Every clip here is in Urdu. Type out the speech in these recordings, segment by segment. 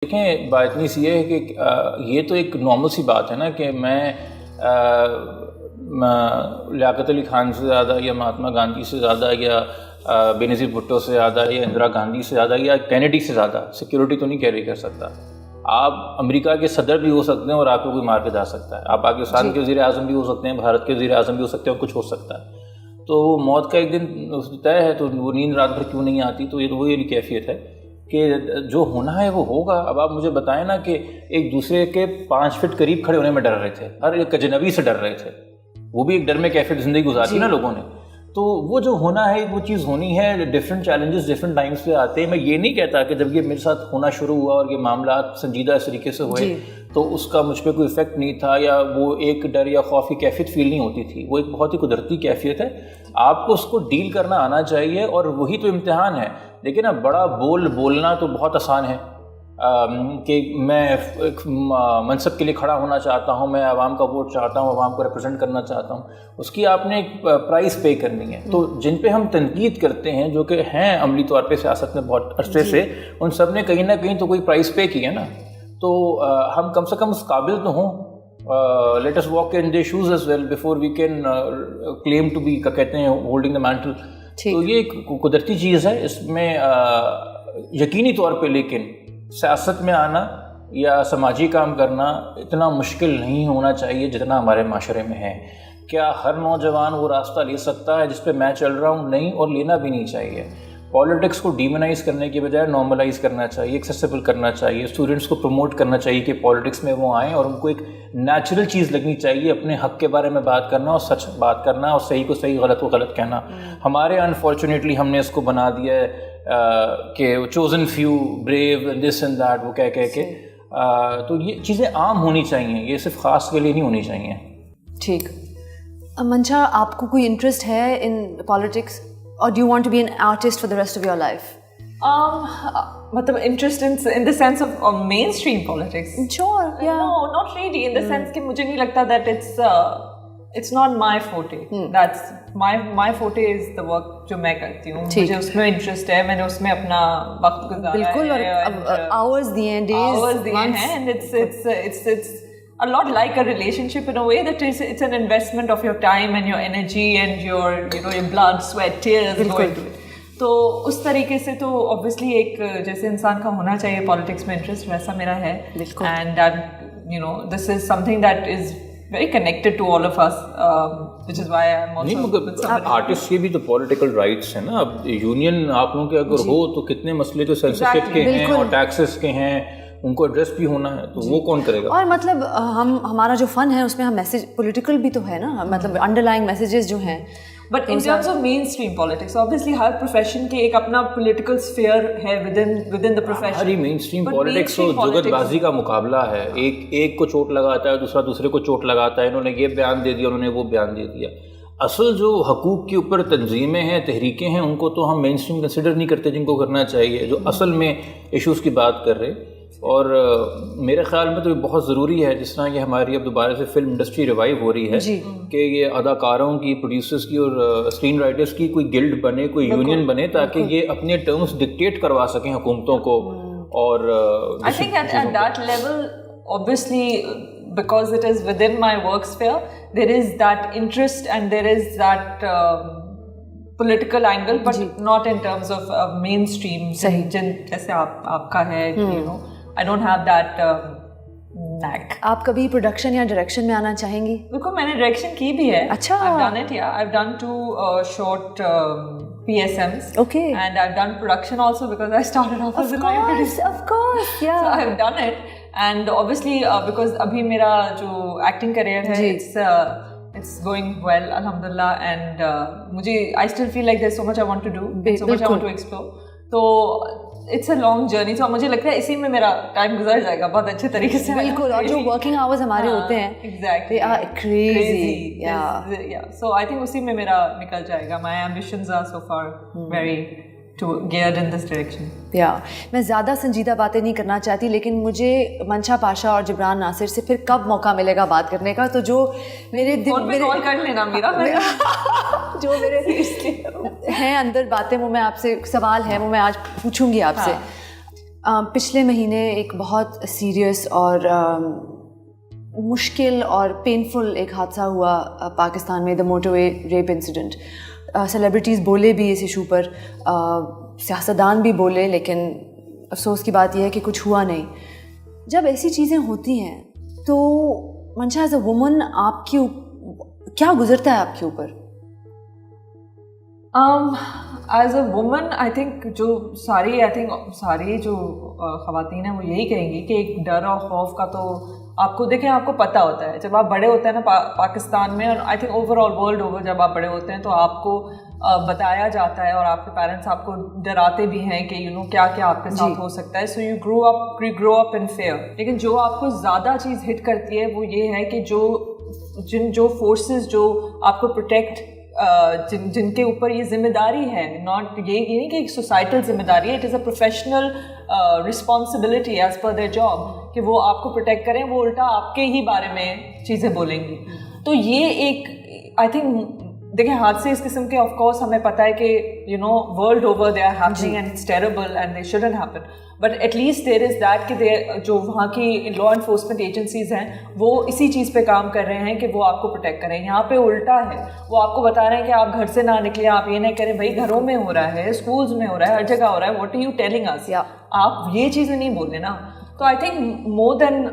دیکھیں بات اتنی سی ہے کہ یہ تو ایک نارمل سی بات ہے نا کہ میں لیاقت علی خان سے زیادہ یا مہاتما گاندھی سے زیادہ یا بینظیر بھٹو سے زیادہ یا اندرا گاندھی سے زیادہ یا کینیڈی سے زیادہ سیکیورٹی تو نہیں کیری کر سکتا. آپ امریکہ کے صدر بھی ہو سکتے ہیں اور آپ کو کوئی مار کے جا سکتا ہے. آپ پاکستان کے وزیر اعظم بھی ہو سکتے ہیں, بھارت کے وزیر اعظم بھی ہو سکتے ہیں, اور کچھ ہو سکتا ہے. تو موت کا ایک دن طے ہے, تو وہ نیند رات بھر کیوں نہیں آتی. تو یہ وہی والی کیفیت ہے کہ جو ہونا ہے وہ ہوگا. اب آپ مجھے بتائیں نا کہ ایک دوسرے کے 5 فٹ قریب کھڑے ہونے میں ڈر رہے تھے, ہر ایک اجنبی سے ڈر رہے تھے, وہ بھی ایک ڈر میں کیفیت زندگی گزاری نا لوگوں نے. تو وہ جو ہونا ہے وہ چیز ہونی ہے. ڈفرینٹ چیلنجز ڈفرینٹ ٹائمس پہ آتے ہیں. میں یہ نہیں کہتا کہ جب یہ میرے ساتھ ہونا شروع ہوا اور یہ معاملات سنجیدہ اس طریقے سے ہوئے تو اس کا مجھ پہ کوئی افیکٹ نہیں تھا یا وہ ایک ڈر یا خوف کی کیفیت فیل نہیں ہوتی تھی. وہ ایک بہت ہی قدرتی کیفیت ہے. آپ کو اس کو ڈیل کرنا آنا چاہیے, اور وہی تو امتحان ہے. لیکن اب بڑا بولنا تو بہت آسان ہے کہ میں ایک منصب کے لیے کھڑا ہونا چاہتا ہوں, میں عوام کا ووٹ چاہتا ہوں, عوام کو ریپرزینٹ کرنا چاہتا ہوں. اس کی آپ نے ایک پرائز پے کرنی ہے. تو جن پہ ہم تنقید کرتے ہیں جو کہ ہیں عملی طور پہ سیاست میں بہت عرصے سے, ان سب نے کہیں نہ کہیں تو کوئی پرائز پے کی ہے نا. تو ہم کم سے کم اس قابل تو ہوں. Let us walk in their shoes as well before we can claim to be, کیا کہتے ہیں, ہولڈنگ دا مینٹل. تو یہ ایک قدرتی چیز ہے. اس میں یقینی طور پہ لیکن سیاست میں آنا یا سماجی کام کرنا اتنا مشکل نہیں ہونا چاہیے جتنا ہمارے معاشرے میں ہے. کیا ہر نوجوان وہ راستہ لے سکتا ہے جس پہ میں چل رہا ہوں؟ نہیں, اور لینا بھی نہیں چاہیے. پالیٹکس کو ڈیمونائز کرنے کے بجائے نارملائز کرنا چاہیے, ایکسیسیبل کرنا چاہیے. اسٹوڈنٹس کو پروموٹ کرنا چاہیے کہ پالیٹکس میں وہ آئیں, اور ان کو ایک نیچرل چیز لگنی چاہیے اپنے حق کے بارے میں بات کرنا, اور سچ بات کرنا, اور صحیح کو صحیح, غلط کو غلط کہنا. ہمارے انفارچونیٹلی ہم نے اس کو بنا دیا ہے کہ chosen few brave this and that, وہ کہہ کے. تو یہ چیزیں عام ہونی چاہیے, یہ صرف خاص کے لیے نہیں ہونی چاہیے. ٹھیک. منشا, آپ کو کوئی انٹرسٹ ہے ان پالیٹکس, اور do you want to be an artist for the rest of your life? مطلب interest in the sense of mainstream politics? Sure, yeah. No, not really. In the sense کہ مجھے نہیں لگتا that it's not my forte. That's my forte is the work جو میں کرتی ہوں. مجھے اس میں انٹرسٹ ہے, میں نے اس میں اپنا وقت گزارا ہے. بالکل, اور hours دیے ہیں, days, months. And it's a lot like a relationship in a way that it's an investment of your time and your energy and your blood, sweat, tears going to it. تو اس طریقے سے تو obviously ایک جیسے انسان کا ہونا چاہیے پالیٹکس میں انٹرسٹ, ویسا میرا ہے. And this is something that is very connected to all of us, which is why I'm also. نہیں, مگر آرٹسٹ کے بھی تو پولیٹیکل رائٹس ہیں نا. اب یونین آپ لوگوں کے اگر ہو تو کتنے مسئلے تو سینسرشپ کے ہیں اور ٹیکسز کے ہیں, ان کو ایڈریس بھی ہونا ہے, تو وہ کون کرے گا؟ اور مطلب ہمارا جو فن ہے اس میں ہم میسیج پولیٹیکل بھی تو ہے نا, مطلب انڈر لائنگ میسیجز جو ہیں. But in terms of mainstream politics, obviously Hare profession کے ایک اپنا political sphere ہے within the profession. Hare mainstream politics تو جگت بازی کا مقابلہ ہے. ایک کو چوٹ لگاتا ہے, دوسرے کو چوٹ لگاتا ہے. انہوں نے یہ بیان دے دیا, انہوں نے وہ بیان دے دیا. اصل جو حقوق کے اوپر تنظیمیں ہیں, تحریکیں ہیں, ان کو تو ہم مین اسٹریم کنسیڈر نہیں کرتے, جن کو کرنا چاہیے, جو اصل میں ایشوز کی بات کر رہے. اور میرے خیال میں تو یہ بہت ضروری ہے, جس طرح کہ ہماری اب دوبارہ سے فلم انڈسٹری ریوائیو ہو رہی ہے, کہ یہ اداکاروں کی, پروڈیوسرز کی اور اسکرین رائٹرز کی کوئی گلڈ بنے, کوئی یونین بنے, تاکہ یہ اپنے ٹرمز ڈکٹیٹ کروا سکیں حکومتوں کو. اور I think at that level, obviously because it is within my work sphere, there is that interest and there is that political angle, but not in terms of mainstream. جیسے آپ کا ہے, I don't have that knack. آپ کبھی پروڈکشن یا ڈائریکشن میں آنا چاہیں گی؟ بالکل, میں نے ڈائریکشن کی بھی ہے. اچھا. I've done it, yeah. I've done 2 short PSMs. Okay. And I've done production also because I started off as a line producer. Of course, yeah. So I've done it. And obviously because abhi mera jo acting career hai, it's going well, alhamdulillah. And I still feel like there's so much I want to do, so much I want to explore. So it's a long journey. So مجھے لگتا ہے اسی میں میرا ٹائم گزر جائے گا بہت اچھے طریقے سے. بالکل, اور جو ورکنگ آورز ہمارے ہوتے ہیں, exactly, they are crazy. Yeah. So I think اسی میں میرا نکل جائے گا. My ambitions are so far very geared in this direction. میں زیادہ سنجیدہ باتیں نہیں کرنا چاہتی, لیکن مجھے منشا پاشا اور جبران ناصر سے پھر کب موقع ملے گا بات کرنے کا, تو جو میرے دل میں کال کر لینا میرا, جو میرے ہیں اندر باتیں, وہ میں آپ سے سوال ہے وہ میں آج پوچھوں گی آپ سے. پچھلے مہینے ایک بہت سیریس اور مشکل اور پینفل ایک حادثہ ہوا پاکستان میں، the motorway rape incident. Celebrities بولے بھی اس ایشو پر، سیاستدان بھی بولے، لیکن افسوس کی بات یہ ہے کہ کچھ ہوا نہیں. جب ایسی چیزیں ہوتی ہیں تو منشا ایز اے وومن آپ کی کیا گزرتا ہے آپ کے اوپر؟ As a woman I think ساری جو خواتین ہیں وہ یہی کہیں گی کہ ایک ڈر اور خوف کا تو آپ کو دیکھیں، آپ کو پتہ ہوتا ہے جب آپ بڑے ہوتے ہیں نا پاکستان میں، اور I think over all world over جب آپ بڑے ہوتے ہیں تو آپ کو بتایا جاتا ہے اور آپ کے پیرنٹس آپ کو ڈراتے بھی ہیں کہ کیا کیا آپ کے ساتھ ہو سکتا ہے. So you grow up in fear. لیکن جو آپ کو زیادہ چیز ہٹ کرتی ہے وہ یہ ہے کہ جو فورسز جو آپ کو پروٹیکٹ، جن کے اوپر یہ ذمہ داری ہے، ناٹ یہ نہیں کہ ایک سوسائٹل ذمہ داری ہے، it is a professional responsibility as per their job کہ وہ آپ کو پروٹیکٹ کریں، وہ الٹا آپ کے ہی بارے میں چیزیں بولیں گی. تو یہ ایک آئی تھنک دیکھیں حادثے اس قسم کے آف کورس ہمیں پتہ ہے کہ world over they are happening and it's terrible and they shouldn't happen, but at least there is that کہ جو وہاں کی لا انفورسمنٹ ایجنسیز ہیں وہ اسی چیز پہ کام کر رہے ہیں کہ وہ آپ کو پروٹیکٹ کریں. یہاں پہ الٹا ہے، وہ آپ کو بتا رہے ہیں کہ آپ گھر سے نہ نکلیں، آپ یہ نہیں کریں. بھائی گھروں میں ہو رہا ہے، اسکولز میں ہو رہا ہے، ہر جگہ ہو رہا ہے. What are you telling us? آپ یہ چیزیں نہیں بول رہے نا. تو I think more then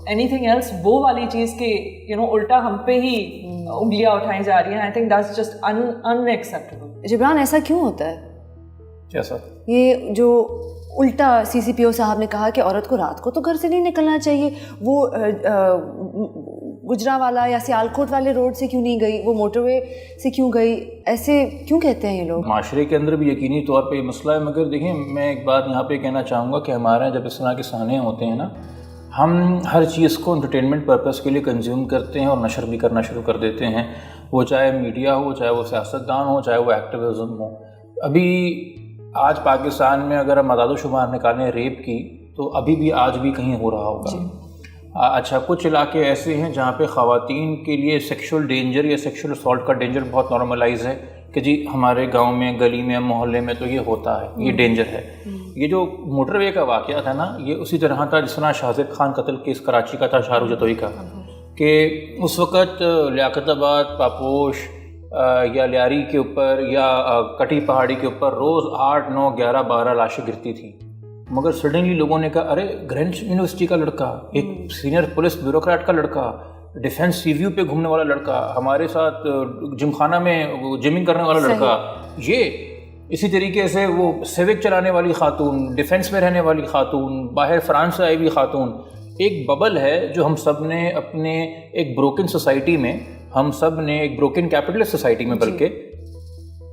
any thing else وہ والی چیز کہ الٹا ہم پہ ہی انگلیاں اٹھائی جا رہی ہیں، I think that's just unacceptable. Jibran ایسا کیوں ہوتا ہے؟ جیسا یہ جو الٹا سی سی پی او صاحب نے کہا کہ عورت کو رات کو تو گھر سے نہیں نکلنا چاہیے، وہ گجرانوالہ یا سیالکوٹ والے روڈ سے کیوں نہیں گئی، وہ موٹر وے سے کیوں گئی، ایسے کیوں کہتے ہیں یہ لوگ؟ معاشرے کے اندر بھی یقینی طور پہ یہ مسئلہ ہے. مگر دیکھیں میں ایک بات یہاں پہ کہنا چاہوں گا کہ ہمارے یہاں جب اس طرح کے سانے ہوتے ہیں نا، ہم ہر چیز کو انٹرٹینمنٹ پرپس کے لیے کنزیوم کرتے ہیں اور نشر بھی کرنا شروع کر دیتے ہیں، وہ چاہے میڈیا ہو، چاہے وہ سیاستدان ہو، چاہے وہ ایکٹیویزم ہو. ابھی آج پاکستان میں اگر ہم اعداد و شمار نکالیں ریپ کی تو ابھی بھی آج بھی کہیں ہو رہا ہوگا. اچھا کچھ علاقے ایسے ہیں جہاں پہ خواتین کے لیے سیکشول ڈینجر یا سیکشول اسالٹ کا ڈینجر بہت نارملائز ہے کہ جی ہمارے گاؤں میں، گلی میں، محلے میں تو یہ ہوتا ہے، یہ ڈینجر ہے. یہ جو موٹر وے کا واقعہ تھا نا، یہ اسی طرح تھا جس طرح شاہزیب خان قتل کیس کراچی کا تھا، شاہ جتوئی کا، کہ اس وقت لیاقت آباد، پاپوش یا لیاری کے اوپر یا کٹی پہاڑی کے اوپر روز 8، 9، 11، 12 لاشیں گرتی تھیں. مگر سڈنلی لوگوں نے کہا ارے گرینچ یونیورسٹی کا لڑکا، ایک سینئر پولیس بیوروکریٹ کا لڑکا، ڈیفینس سی ویو پہ گھومنے والا لڑکا، ہمارے ساتھ جم خانہ میں جمنگ کرنے والا لڑکا، یہ اسی طریقے سے وہ سیوک چلانے والی خاتون، ڈیفینس میں رہنے والی خاتون، باہر فرانس سے آئی ہوئی خاتون. ایک ببل ہے جو ہم سب نے اپنے ایک بروکن سوسائٹی میں، ہم سب نے ایک بروکن کیپٹلسٹ سوسائٹی میں، بلکہ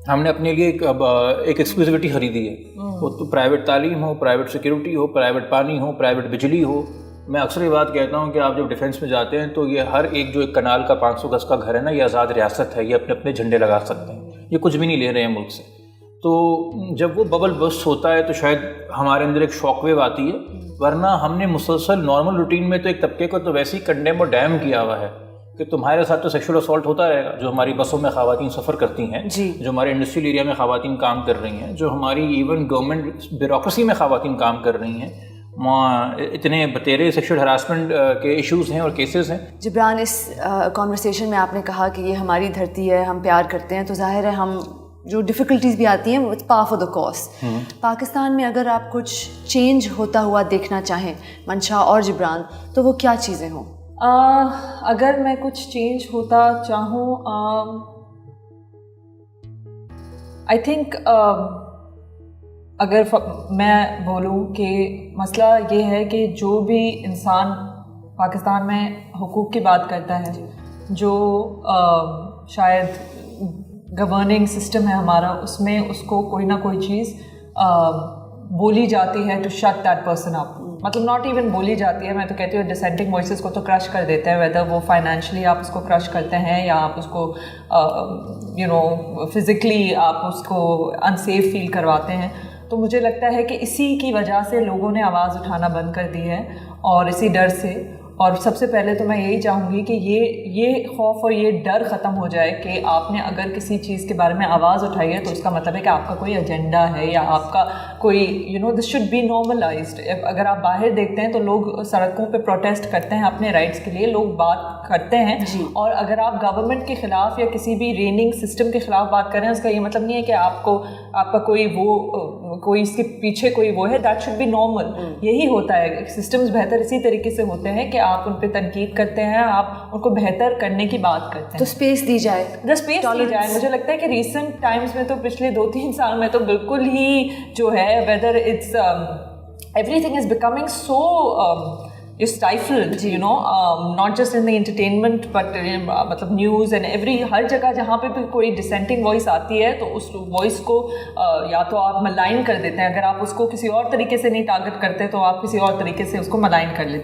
ہم نے اپنے لیے ایک ایکسکلوسیوٹی خریدی ہے. وہ تو پرائیویٹ تعلیم ہو، پرائیویٹ سیکیورٹی ہو، پرائیویٹ پانی ہو، پرائیویٹ بجلی ہو. میں اکثر یہ بات کہتا ہوں کہ آپ جب ڈیفینس میں جاتے ہیں تو یہ ہر ایک جو ایک کنال کا 500 گز کا گھر ہے نا، یہ آزاد ریاست ہے، یہ اپنے اپنے جھنڈے لگا سکتے ہیں، یہ کچھ بھی نہیں لے رہے ہیں ملک سے. تو جب وہ ببل برسٹ ہوتا ہے تو شاید ہمارے اندر ایک شاک ویو آتی ہے، ورنہ ہم نے مسلسل نارمل روٹین میں تو ایک طبقے کو تو ویسے ہی کنڈیم اور ڈیم کیا ہوا ہے کہ تمہارے ساتھ تو سیکشول اسالٹ ہوتا رہے گا. جو ہماری بسوں میں خواتین سفر کرتی ہیں، جو ہمارے انڈسٹریل ایریا میں خواتین کام کر رہی ہیں، جو ہماری ایون گورنمنٹ بیوروکریسی میں خواتین کام کر رہی ہیں، اتنے بتیرے سیکشول ہراسمنٹ کے ایشوز ہیں اور کیسز ہیں. جبران، اس کانورسیشن میں آپ نے کہا کہ یہ ہماری دھرتی ہے، ہم پیار کرتے ہیں، تو ظاہر ہے ہم جو ڈیفیکلٹیز بھی آتی ہیں اٹس پار فار دا کاز. پاکستان میں اگر آپ کچھ چینج ہوتا ہوا دیکھنا چاہیں منشا اور جبران، تو وہ کیا چیزیں ہوں؟ اگر میں کچھ چینج ہوتا چاہوں، آئی تھنک اگر میں بولوں کہ مسئلہ یہ ہے کہ جو بھی انسان پاکستان میں حقوق کی بات کرتا ہے، جو شاید گورننگ سسٹم ہے ہمارا، اس میں اس کو کوئی نہ کوئی چیز بولی جاتی ہے ٹو شٹ دیٹ پرسن اپ. مطلب ناٹ ایون بولی جاتی ہے، میں تو کہتی ہوں ڈسینٹنگ وائسز کو تو کرش کر دیتے ہیں، ویدر وہ فائنینشلی آپ اس کو کرش کرتے ہیں یا آپ اس کو فزیکلی آپ اس کو انسیف فیل کرواتے ہیں. تو مجھے لگتا ہے کہ اسی کی وجہ سے لوگوں نے آواز اٹھانا بند کر دی ہے، اور اسی ڈر سے. اور سب سے پہلے تو میں یہی چاہوں گی کہ یہ خوف اور یہ ڈر ختم ہو جائے کہ آپ نے اگر کسی چیز کے بارے میں آواز اٹھائی ہے تو اس کا مطلب ہے کہ آپ کا کوئی ایجنڈا ہے یا آپ کا کوئی دس شوڈ بی نارملائزڈ. اگر آپ باہر دیکھتے ہیں تو لوگ سڑکوں پہ پروٹیسٹ کرتے ہیں اپنے رائٹس کے لیے, لوگ بات کرتے ہیں, اور اگر آپ گورنمنٹ کے خلاف یا کسی بھی ریننگ سسٹم کے خلاف بات کر رہے ہیں اس کا یہ مطلب نہیں ہے کہ آپ کا کوئی اس کے پیچھے کوئی وہ ہے. That should be normal. یہی ہوتا ہے, سسٹمز بہتر اسی طریقے سے ہوتے ہیں کہ آپ ان پہ تنقید کرتے ہیں, آپ ان کو بہتر کرنے کی بات کرتے ہیں, تو اسپیس دی جائے, مجھے لگتا ہے کہ ریسنٹ ٹائمز میں تو پچھلے 2-3 سال میں تو بالکل ہی جو ہے whether it's everything is becoming so stifled, not just in the entertainment but مطلب نیوز اینڈ ایوری ہر جگہ جہاں پہ بھی کوئی ڈسینٹنگ وائس آتی ہے تو اس وائس کو یا تو آپ ملائن کر دیتے ہیں, اگر آپ اس کو کسی اور طریقے سے نہیں ٹارگٹ کرتے تو آپ کسی اور طریقے سے اس کو ملائن کر لیتے ہیں.